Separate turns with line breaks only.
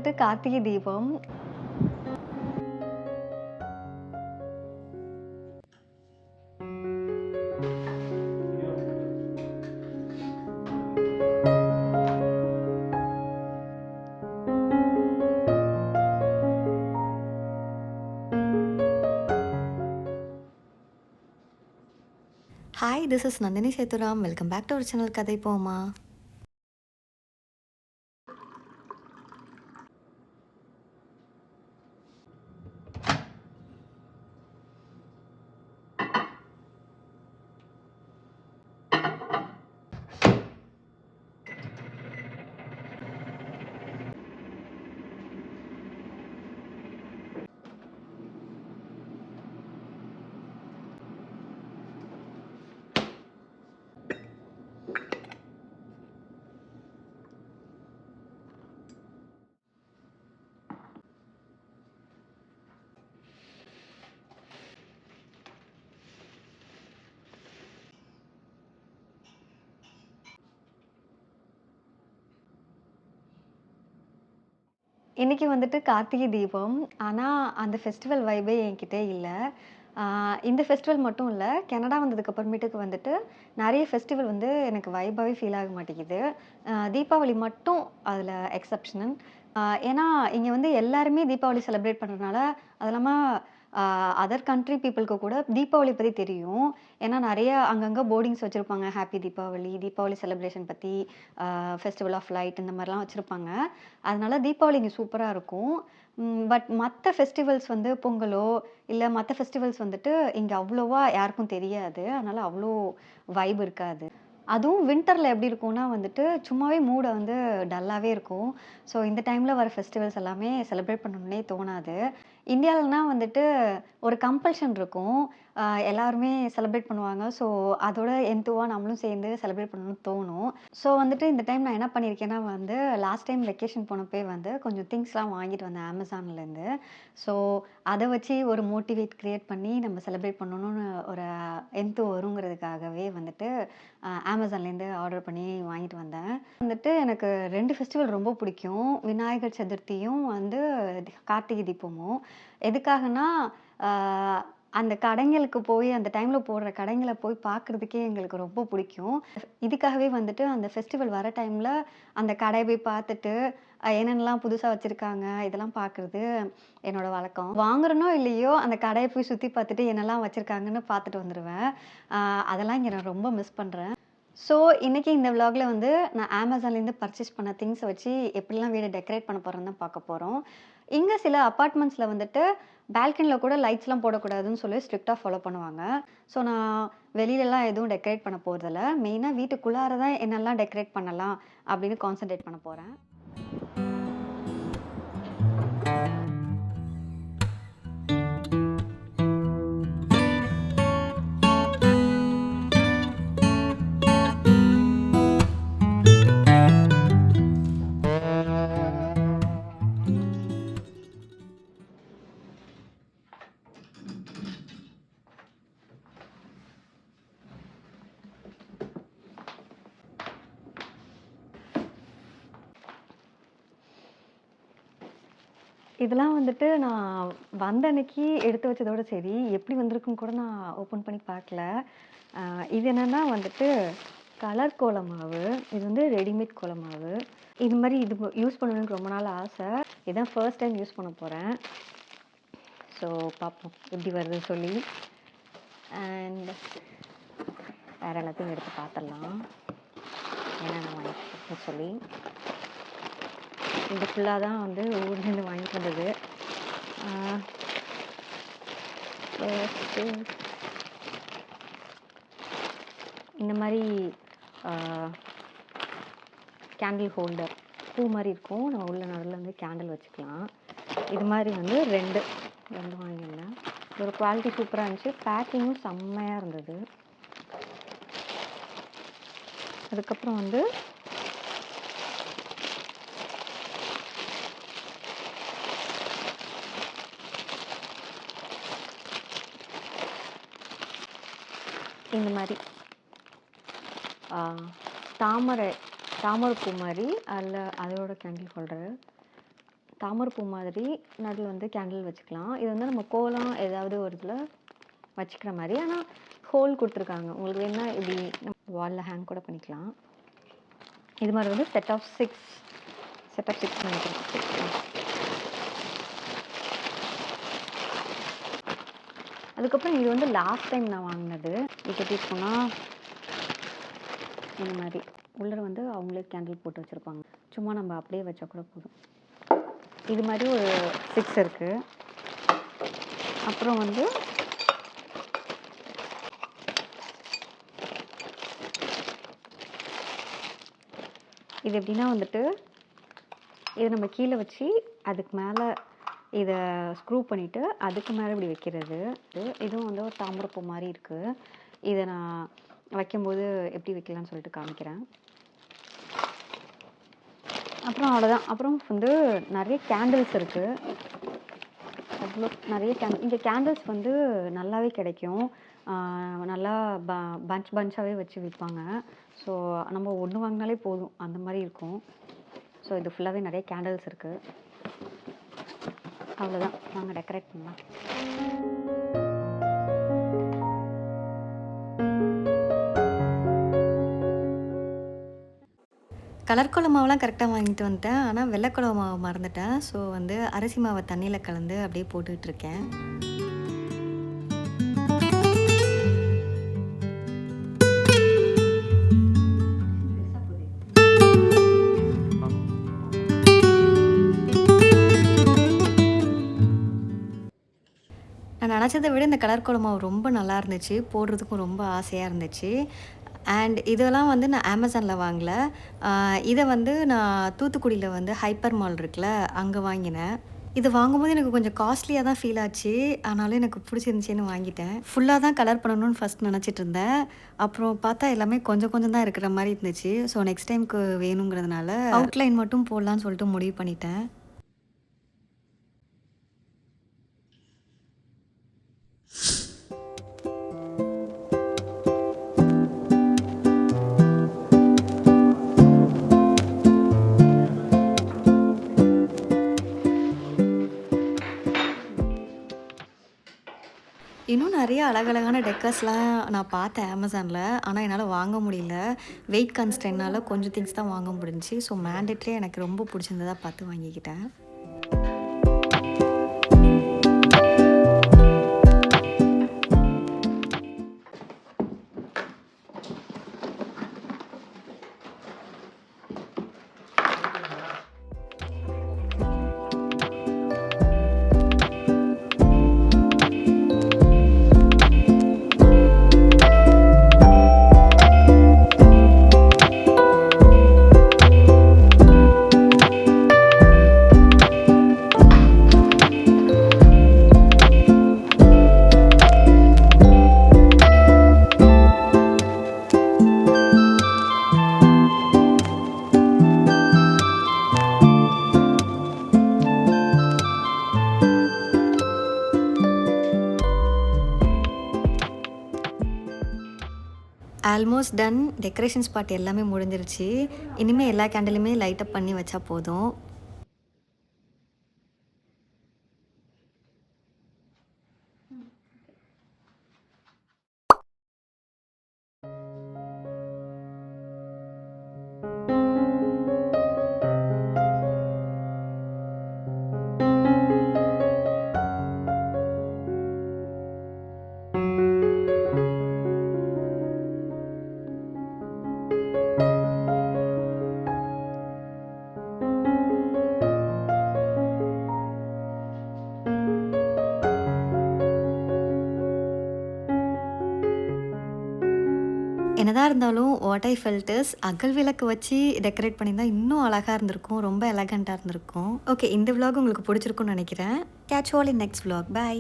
வந்துட்டு Karthigai Deepam. Hi, this is Nandini Sethuram. Welcome back to our channel கதை போமா. இன்றைக்கி வந்துட்டு கார்த்திகை தீபம். ஆனால் அந்த ஃபெஸ்டிவல் வைபே என்கிட்ட இல்லை. இந்த ஃபெஸ்டிவல் மட்டும் இல்லை, கனடா வந்ததுக்கப்புறமேட்டுக்கு வந்துட்டு நிறைய ஃபெஸ்டிவல் வந்து எனக்கு வைபாகவே ஃபீல் ஆக மாட்டேங்குது. தீபாவளி மட்டும் அதில் எக்ஸப்ஷனல். ஏன்னா இங்கே வந்து எல்லாருமே தீபாவளி செலிப்ரேட் பண்ணுறதுனால, அது இல்லாமல் அதர் கண்ட்ரி பீப்புளுக்கு கூட தீபாவளி பற்றி தெரியும். ஏன்னா நிறைய அங்கங்கே போர்டிங்ஸ் வச்சுருப்பாங்க, ஹாப்பி தீபாவளி, தீபாவளி செலிப்ரேஷன் பற்றி, ஃபெஸ்டிவல் ஆஃப் லைட் இந்த மாதிரிலாம் வச்சுருப்பாங்க. அதனால தீபாவளி இங்கே சூப்பராக இருக்கும். பட் மற்ற ஃபெஸ்டிவல்ஸ் வந்து பொங்கலோ இல்லை மற்ற ஃபெஸ்டிவல்ஸ் வந்துட்டு இங்கே அவ்வளோவா யாருக்கும் தெரியாது. அதனால் அவ்வளோ வைப் இருக்காது. அதுவும் வின்டரில் எப்படி இருக்கும்னா வந்துட்டு சும்மாவே மூடை வந்து டல்லாகவே இருக்கும். ஸோ இந்த டைமில் வர ஃபெஸ்டிவல்ஸ் எல்லாமே செலிப்ரேட் பண்ணணுன்னே தோணாது. இந்தியாவிலனா வந்துட்டு ஒரு கம்பல்ஷன் இருக்கும். எல்லாருமே செலிப்ரேட் பண்ணுவாங்க. ஸோ அதோட என்துவாக நம்மளும் சேர்ந்து செலிப்ரேட் பண்ணணும்னு தோணும். ஸோ வந்துட்டு இந்த டைம் நான் என்ன பண்ணியிருக்கேன்னா வந்து, லாஸ்ட் டைம் வெக்கேஷன் போனப்போ வந்து கொஞ்சம் திங்ஸ்லாம் வாங்கிட்டு வந்தேன் அமேசான்லேருந்து. ஸோ அதை வச்சு ஒரு மோட்டிவேட் க்ரியேட் பண்ணி நம்ம செலிப்ரேட் பண்ணணும்னு ஒரு என்து வருங்கிறதுக்காகவே வந்துட்டு அமேசான்லேருந்து ஆர்டர் பண்ணி வாங்கிட்டு வந்தேன். வந்துட்டு எனக்கு 2 ஃபெஸ்டிவல் ரொம்ப பிடிக்கும். விநாயகர் சதுர்த்தியும் வந்து கார்த்திகை தீபமும். எதுக்காகனா, அந்த கடைங்களுக்கு போய் அந்த டைமில் போடுற கடைங்களை போய் பார்க்குறதுக்கே எங்களுக்கு ரொம்ப பிடிக்கும். இதுக்காகவே வந்துட்டு அந்த ஃபெஸ்டிவல் வர டைமில் அந்த கடையை போய் பார்த்துட்டு என்னென்னலாம் புதுசாக வச்சுருக்காங்க இதெல்லாம் பார்க்குறது என்னோட வழக்கம். வாங்குறனோ இல்லையோ அந்த கடையை போய் சுற்றி பார்த்துட்டு என்னெல்லாம் வச்சுருக்காங்கன்னு பார்த்துட்டு வந்துடுவேன். அதெல்லாம் இங்கே நான் ரொம்ப மிஸ் பண்ணுறேன். ஸோ இன்றைக்கி இந்த விலாகில் வந்து நான் அமேசான்லேருந்து பர்ச்சேஸ் பண்ண திங்ஸை வச்சு எப்படிலாம் வீடை டெக்கரேட் பண்ண போகிறேன்னு தான் பார்க்க போகிறோம். இங்கே சில அப்பார்ட்மெண்ட்ஸில் வந்துட்டு பால்கனியில் கூட லைட்ஸ்லாம் போடக்கூடாதுன்னு சொல்லி ஸ்ட்ரிக்டாக ஃபாலோ பண்ணுவாங்க. ஸோ நான் வெளியிலலாம் எதுவும் டெக்கரேட் பண்ண போகிறதில்ல. மெயினாக வீட்டுக்குள்ளார தான் என்னெல்லாம் டெக்கரேட் பண்ணலாம் அப்படின்னு கான்சன்ட்ரேட் பண்ண போகிறேன். இதெல்லாம் வந்துட்டு நான் வந்த அன்னைக்கு எடுத்து வச்சதோட சரி, எப்படி வந்திருக்குன்னு கூட நான் ஓப்பன் பண்ணி பார்க்கல. இது என்னென்னா வந்துட்டு கலர் கோல மாவு. இது வந்து ரெடிமேட் கோல மாவு. இது மாதிரி இது யூஸ் பண்ணணுன்னு ரொம்ப நாள் ஆசை. இதுதான் ஃபர்ஸ்ட் டைம் யூஸ் பண்ண போகிறேன். ஸோ பார்ப்போம் எப்படி வருதுன்னு சொல்லி. அண்ட் வேறு எல்லாத்தையும் எடுத்து பார்த்துடலாம் என்னென்ன வாங்கிட்டு சொல்லி. இது ஃபுல்லாக தான் வந்து ஊர்லேருந்து வாங்கிட்டு வந்தது. இந்த மாதிரி கேண்டில் ஹோல்டர் பூ மாதிரி இருக்கும். நம்ம உள்ள நடுவில் வந்து கேண்டில் வச்சுக்கலாம். இது மாதிரி வந்து ரெண்டு வாங்கியிருந்தேன். ஒரு குவாலிட்டி சூப்பராக இருந்துச்சு. பேக்கிங்கும் செம்மையாக இருந்தது. அதுக்கப்புறம் வந்து இந்த மாதிரி தாமரை பூ மாதிரி அதில் அதோட கேண்டில் ஹோல்டரு. தாமரைப்பூ மாதிரி நடுவில் வந்து கேண்டில் வச்சுக்கலாம். இது வந்து நம்ம கோலம் ஏதாவது ஒரு இதில் வச்சுக்கிற மாதிரி. ஆனால் ஹோல் கொடுத்துருக்காங்க. உங்களுக்கு வேணால் இப்படி நம்ம வாலில் ஹேங் கூட பண்ணிக்கலாம். இது மாதிரி வந்து செட் ஆஃப் சிக்ஸ் நினைக்கிறேன். அதுக்கப்புறம் இது வந்து லாஸ்ட் டைம் நான் வாங்கினது. இது எப்படி இருக்குன்னா இந்த மாதிரி உள்ளே வந்து அவங்களே கேண்டில் போட்டு வச்சுருப்பாங்க. சும்மா நம்ம அப்படியே வச்சா கூட போதும். இது மாதிரி ஒரு 6 இருக்குது. அப்புறம் வந்து இது எப்படின்னா வந்துட்டு இதை நம்ம கீழே வச்சு அதுக்கு மேலே இதை ஸ்க்ரூ பண்ணிவிட்டு அதுக்கு மேலே இப்படி வைக்கிறது. இதுவும் வந்து ஒரு தாமரைப்பூ மாதிரி இருக்குது. இதை நான் வைக்கும்போது எப்படி வைக்கலான்னு சொல்லிட்டு காமிக்கிறேன். அப்புறம் அவ்வளோதான். அப்புறம் வந்து நிறைய கேண்டில்ஸ் இருக்குது. அவ்வளோ நிறைய இங்கே கேண்டில்ஸ் வந்து நல்லாவே கிடைக்கும். நல்லா பஞ்சாகவே வச்சு விற்பாங்க. ஸோ நம்ம ஒன்று வாங்கினாலே போதும் அந்த மாதிரி இருக்கும். ஸோ இது ஃபுல்லாகவே நிறைய கேண்டில்ஸ் இருக்குது. அவ்வளோதான், நாங்கள் டெக்கரேட் பண்ணலாம். கலர் கோல மாவுலாம் கரெக்டாக வாங்கிட்டு வந்துட்டேன். ஆனால் வெள்ளைக்கோல மாவு மறந்துட்டேன். ஸோ வந்து அரிசி மாவை தண்ணியில் கலந்து அப்படியே போட்டுட்ருக்கேன். நான் நினச்சதை விட இந்த கலர் கோல மாவு ரொம்ப நல்லா இருந்துச்சு. போடுறதுக்கும் ரொம்ப ஆசையாக இருந்துச்சு. அண்ட் இதெல்லாம் வந்து நான் அமேசானில் வாங்கல. இதை வந்து நான் தூத்துக்குடியில் வந்து ஹைப்பர் மால் இருக்குல்ல, அங்கே வாங்கினேன். இது வாங்கும்போது எனக்கு கொஞ்சம் காஸ்ட்லியாக தான் ஃபீல் ஆச்சு. ஆனாலும் எனக்கு பிடிச்சிருந்துச்சின்னு வாங்கிட்டேன். ஃபுல்லாக தான் கலர் பண்ணணும்னு ஃபஸ்ட் நினச்சிட்டு இருந்தேன். அப்புறம் பார்த்தா எல்லாமே கொஞ்சம் கொஞ்சம் தான் இருக்கிற மாதிரி இருந்துச்சு. ஸோ நெக்ஸ்ட் டைமுக்கு வேணுங்கிறதுனால அவுட்லைன் மட்டும் போடலான்னு சொல்லிட்டு முடிவு பண்ணிட்டேன். இன்னும் நிறைய அழகழகான டெக்கர்ஸ்லாம் நான் பார்த்தேன் அமேசானில். ஆனால் என்னால் வாங்க முடியல. வெயிட் கன்ஸ்ட்ரெயின்னால கொஞ்சம் திங்ஸ் தான் வாங்க முடிஞ்சுச்சு. ஸோ மேண்டேட்ரியே எனக்கு ரொம்ப பிடிச்சிருந்ததாக பார்த்து வாங்கிக்கிட்டேன். Almost done. டெக்கரேஷன் ஸ்பாட் எல்லாமே முடிஞ்சிருச்சு. இனிமேல் எல்லா கேண்டிலுமே லைட் அப் பண்ணி வச்சா போதும். என்னதான் இருந்தாலும் வாட் ஐ ஃபெல்ட் இஸ் அகல் விளக்கு வச்சு டெக்கரேட் பண்ணியிருந்தா இன்னும் அழகாக இருந்திருக்கும். ரொம்ப எலகண்ட்டாக இருந்திருக்கும். ஓகே, இந்த vlog உங்களுக்கு பிடிச்சிருக்கும்னு நினைக்கிறேன். Catch all in next vlog. By.